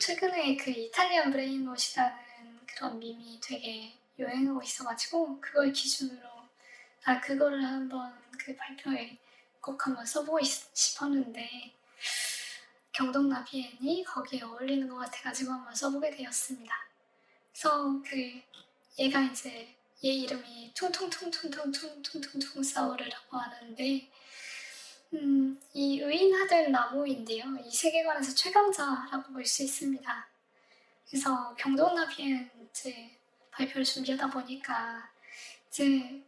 최근에 그 이탈리안 브레인롯이라는 그런 밈이 되게 유행하고 있어가지고 그거를 한번 그 발표에 꼭 한번 써보고 싶었는데 경동나비엔이 거기에 어울리는 것 같아가지고 한번 써보게 되었습니다. 그래서 얘가 이제 얘 이름이 퉁퉁퉁퉁퉁퉁퉁퉁퉁 사우르라고 하는데 이 의인화된 나무인데요. 이 세계관에서 최강자라고 볼 수 있습니다. 그래서 경동나비엔 이제 발표를 준비하다 보니까 이제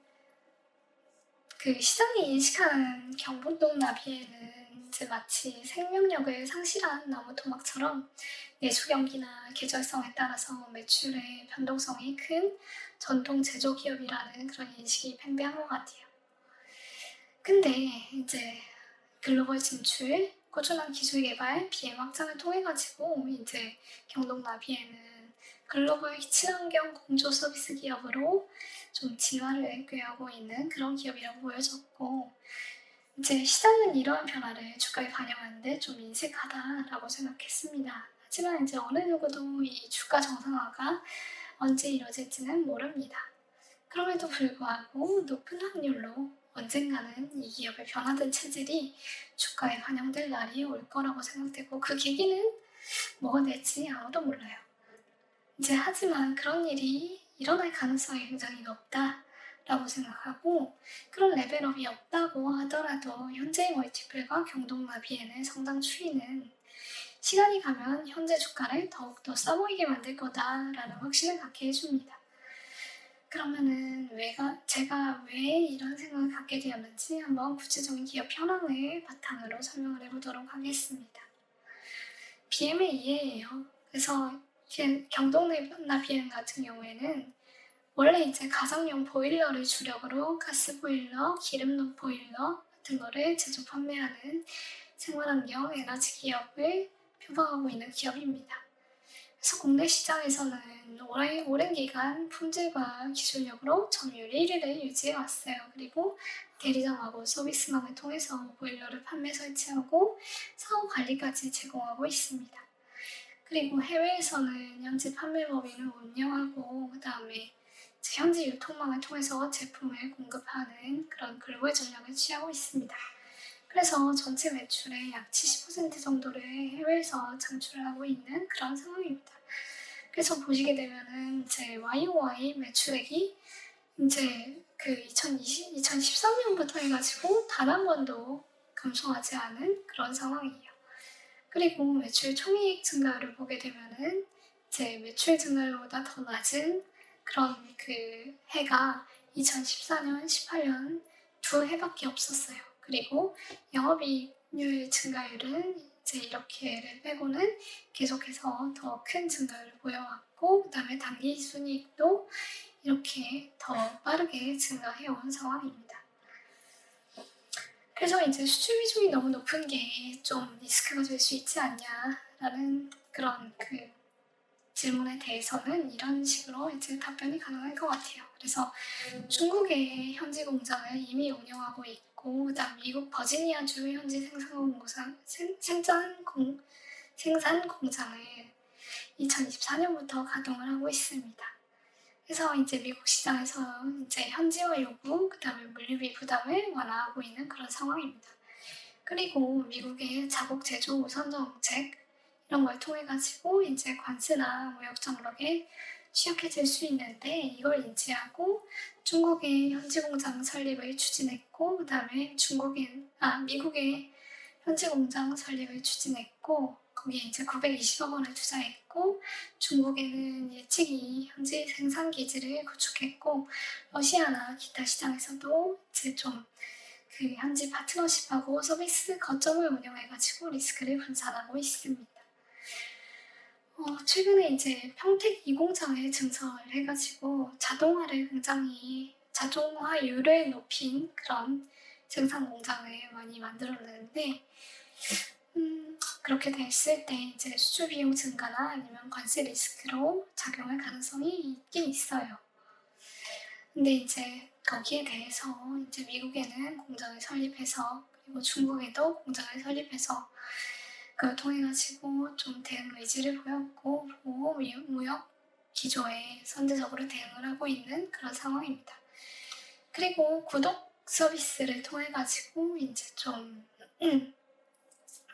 그 시장이 인식하는 경동나비엔은 이제 마치 생명력을 상실한 나무 토막처럼 내수 경기나 계절성에 따라서 매출의 변동성이 큰 전통 제조 기업이라는 그런 인식이 팽배한 것 같아요. 근데 이제 글로벌 진출, 꾸준한 기술 개발, 비행 확장을 통해 가지고 이제 경동나비엔은 글로벌 친환경 공조 서비스 기업으로 좀 진화를 꾀하고 있는 그런 기업이라고 보여졌고, 이제 시장은 이러한 변화를 주가에 반영하는데 좀 인색하다라고 생각했습니다. 하지만 이제 어느 누구도 이 주가 정상화가 언제 이뤄질지는 모릅니다. 그럼에도 불구하고 높은 확률로 언젠가는 이 기업의 변화된 체질이 주가에 반영될 날이 올 거라고 생각되고, 그 계기는 뭐가 될지 아무도 몰라요. 이제 하지만 그런 일이 일어날 가능성이 굉장히 높다라고 생각하고, 그런 레벨업이 없다고 하더라도 현재의 멀티플과 경동나비엔의 성장 추이는 시간이 가면 현재 주가를 더욱더 싸보이게 만들 거다라는 확신을 갖게 해줍니다. 그러면은 제가 왜 이런 생각을 갖게 되었는지 한번 구체적인 기업 현황을 바탕으로 설명을 해보도록 하겠습니다. BMA예요. 그래서 경동나비엔 같은 경우에는 원래 이제 가정용 보일러를 주력으로 가스 보일러, 기름炉보일러 같은 거를 제조 판매하는 생활환경 에너지 기업을 표방하고 있는 기업입니다. 그래서 국내 시장에서는 오랜 기간 품질과 기술력으로 점유율 1위를 유지해왔어요. 그리고 대리점하고 서비스망을 통해서 보일러를 판매 설치하고 사후 관리까지 제공하고 있습니다. 그리고 해외에서는 현지 판매법인을 운영하고 그 다음에 현지 유통망을 통해서 제품을 공급하는 그런 글로벌 전략을 취하고 있습니다. 그래서 전체 매출의 약 70% 정도를 해외에서 창출을 하고 있는 그런 상황입니다. 그래서 보시게 되면은 이제 YOY 매출액이 이제 2013년부터 해가지고 단 한 번도 감소하지 않은 그런 상황이에요. 그리고 매출 총이익 증가율을 보게 되면은 이제 매출 증가율보다 더 낮은 그런 해가 2014년, 18년 두 해밖에 없었어요. 그리고 영업이익률 증가율은 이제 이렇게를 빼고는 계속해서 더 큰 증가율을 보여왔고, 그 다음에 당기순이익도 이렇게 더 빠르게 증가해온 상황입니다. 그래서 이제 수출 비중이 너무 높은 게 좀 리스크가 될 수 있지 않냐라는 그런 질문에 대해서는 이런 식으로 이제 답변이 가능할 것 같아요. 그래서 중국의 현지 공장을 이미 운영하고 있고, 그다음 미국 버지니아주 현지 생산 공장을 2024년부터 가동을 하고 있습니다. 그래서 이제 미국 시장에서 이제 현지화 요구, 그다음에 물류비 부담을 완화하고 있는 그런 상황입니다. 그리고 미국의 자국 제조 우선 정책 이런 걸 통해 가지고 이제 관세나 무역 장벽에 취약해질 수 있는데, 이걸 인지하고 중국의 현지 공장 설립을 추진했고, 그다음에 미국의 현지 공장 설립을 추진했고, 거기에 이제 920억 원을 투자했고, 중국에는 예측이 현지 생산 기지를 구축했고, 러시아나 기타 시장에서도 이제 좀 현지 파트너십하고 서비스 거점을 운영해가지고 리스크를 분산하고 있습니다. 최근에 이제 평택 2공장을 증설을 해가지고 자동화율을 높인 그런 생산 공장을 많이 만들었는데, 그렇게 됐을 때 이제 수출 비용 증가나 아니면 관세 리스크로 작용할 가능성이 있긴 있어요. 근데 이제 거기에 대해서 이제 미국에는 공장을 설립해서, 그리고 중국에도 공장을 설립해서 그걸 통해 가지고 좀 대응 의지를 보였고, 그리고 무역 기조에 선제적으로 대응을 하고 있는 그런 상황입니다. 그리고 구독 서비스를 통해 가지고 인제 좀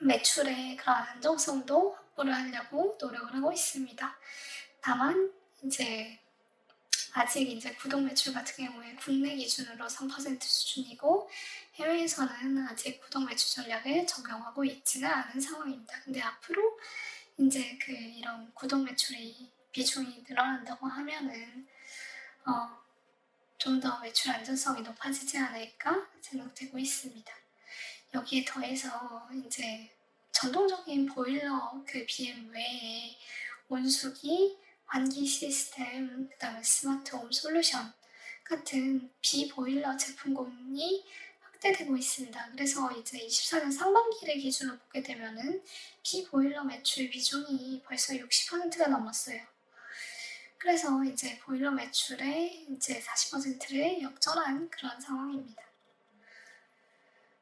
매출의 그런 안정성도 확보를 하려고 노력을 하고 있습니다. 다만 인제 아직 인제 구독 매출 같은 경우에 국내 기준으로 3% 수준이고, 해외에서는 아직 구독 매출 전략을 적용하고 있지는 않은 상황입니다. 근데 앞으로 인제 이런 구독 매출의 비중이 늘어난다고 하면은 좀 더 매출 안전성이 높아지지 않을까 생각되고 있습니다. 여기에 더해서 인제 전통적인 보일러 BM 외에 온수기, 환기 시스템, 그다음에 스마트홈 솔루션 같은 비보일러 제품군이 확대되고 있습니다. 그래서 이제 24년 상반기를 기준으로 보게 되면은 비보일러 매출 비중이 벌써 60%가 넘었어요. 그래서 이제 보일러 매출의 이제 40%를 역전한 그런 상황입니다.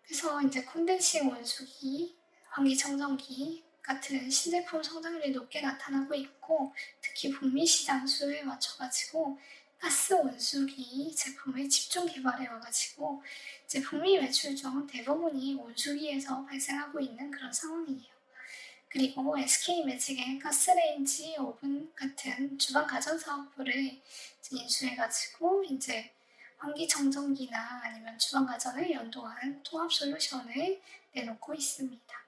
그래서 이제 콘덴싱 온수기, 환기청정기 같은 신제품 성장률이 높게 나타나고 있고, 특히 북미 시장 수요에 맞춰가지고 가스 온수기 제품을 집중 개발해 와가지고 이제 북미 매출 중 대부분이 온수기에서 발생하고 있는 그런 상황이에요. 그리고 SK매직의 가스레인지 오븐 같은 주방 가전 사업부를 인수해가지고 이제 환기청정기나 아니면 주방 가전을 연동한 통합 솔루션을 내놓고 있습니다.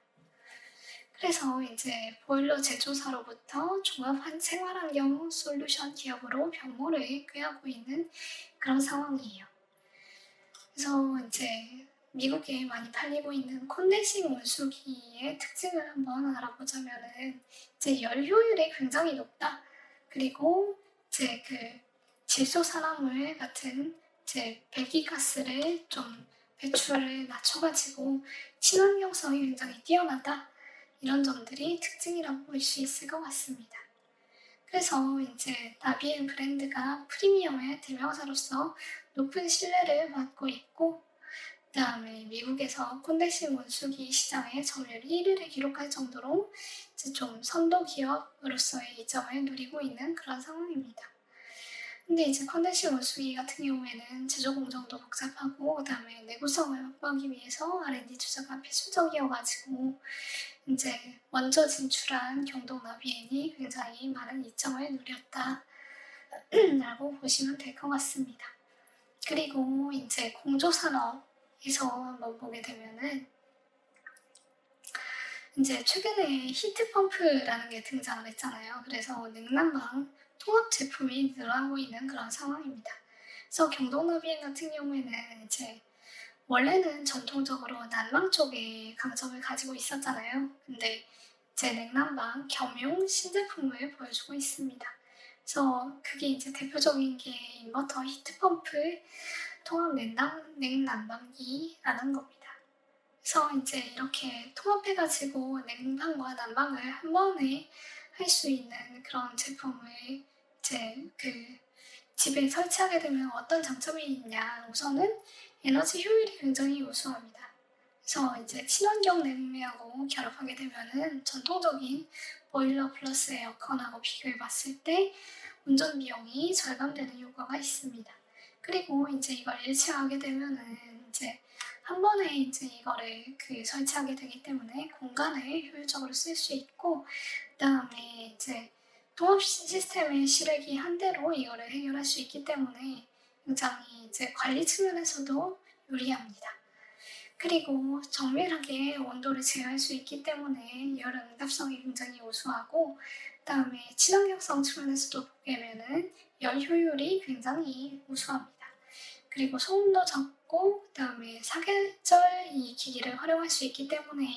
그래서 이제 보일러 제조사로부터 종합 생활환경 솔루션 기업으로 변모를 꾀하고 있는 그런 상황이에요. 그래서 이제 미국에 많이 팔리고 있는 콘덴싱 온수기의 특징을 한번 알아보자면은 이제 열 효율이 굉장히 높다. 그리고 이제 질소산화물 같은 이제 배기가스를 좀 배출을 낮춰가지고 친환경성이 굉장히 뛰어나다. 이런 점들이 특징이라고 볼 수 있을 것 같습니다. 그래서 이제 나비엔 브랜드가 프리미엄의 대명사로서 높은 신뢰를 받고 있고, 그다음에 미국에서 콘덴싱 온수기 시장의 점유율 1위를 기록할 정도로 이제 좀 선도 기업으로서의 이점을 누리고 있는 그런 상황입니다. 근데 이제 콘덴싱 온수기 같은 경우에는 제조 공정도 복잡하고, 그다음에 내구성을 확보하기 위해서 R&D 투자가 필수적이어가지고 이제 먼저 진출한 경동 나비엔이 굉장히 많은 이점을 누렸다 라고 보시면 될 것 같습니다. 그리고 이제 공조산업에서 한번 보게 되면은 이제 최근에 히트펌프라는 게 등장을 했잖아요. 그래서 냉난방 통합 제품이 늘어나고 있는 그런 상황입니다. 그래서 경동나비엔 같은 경우에는 이제 원래는 전통적으로 난방 쪽에 강점을 가지고 있었잖아요. 근데 이제 냉난방 겸용 신제품을 보여주고 있습니다. 그래서 그게 이제 대표적인 게 인버터 히트펌프 통합 냉난방기라는 겁니다. 그래서 이제 이렇게 통합해가지고 냉방과 난방을 한 번에 할 수 있는 그런 제품을 이제 집에 설치하게 되면 어떤 장점이 있냐. 우선은 에너지 효율이 굉장히 우수합니다. 그래서 이제 친환경 냉매하고 결합하게 되면은 전통적인 보일러 플러스 에어컨하고 비교해 봤을 때 운전 비용이 절감되는 효과가 있습니다. 그리고 이제 이걸 일체화하게 되면은 이제 한 번에 이제 이거를 설치하게 되기 때문에 공간을 효율적으로 쓸 수 있고, 그다음에 이제 통합 시스템의 실외기 한 대로 이거를 해결할 수 있기 때문에 굉장히 이제 관리 측면에서도 유리합니다. 그리고 정밀하게 온도를 제어할 수 있기 때문에 열 응답성이 굉장히 우수하고, 그다음에 친환경성 측면에서도 보면은 열 효율이 굉장히 우수합니다. 그리고 소음도 적고, 그다음에 사계절 이 기기를 활용할 수 있기 때문에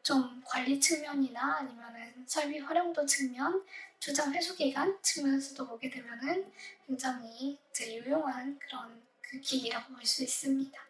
좀 관리 측면이나 아니면은 설비 활용도 측면, 투자 회수 기간 측면에서도 보게 되면은 굉장히 이제 유용한 그런 기기라고 볼 수 있습니다.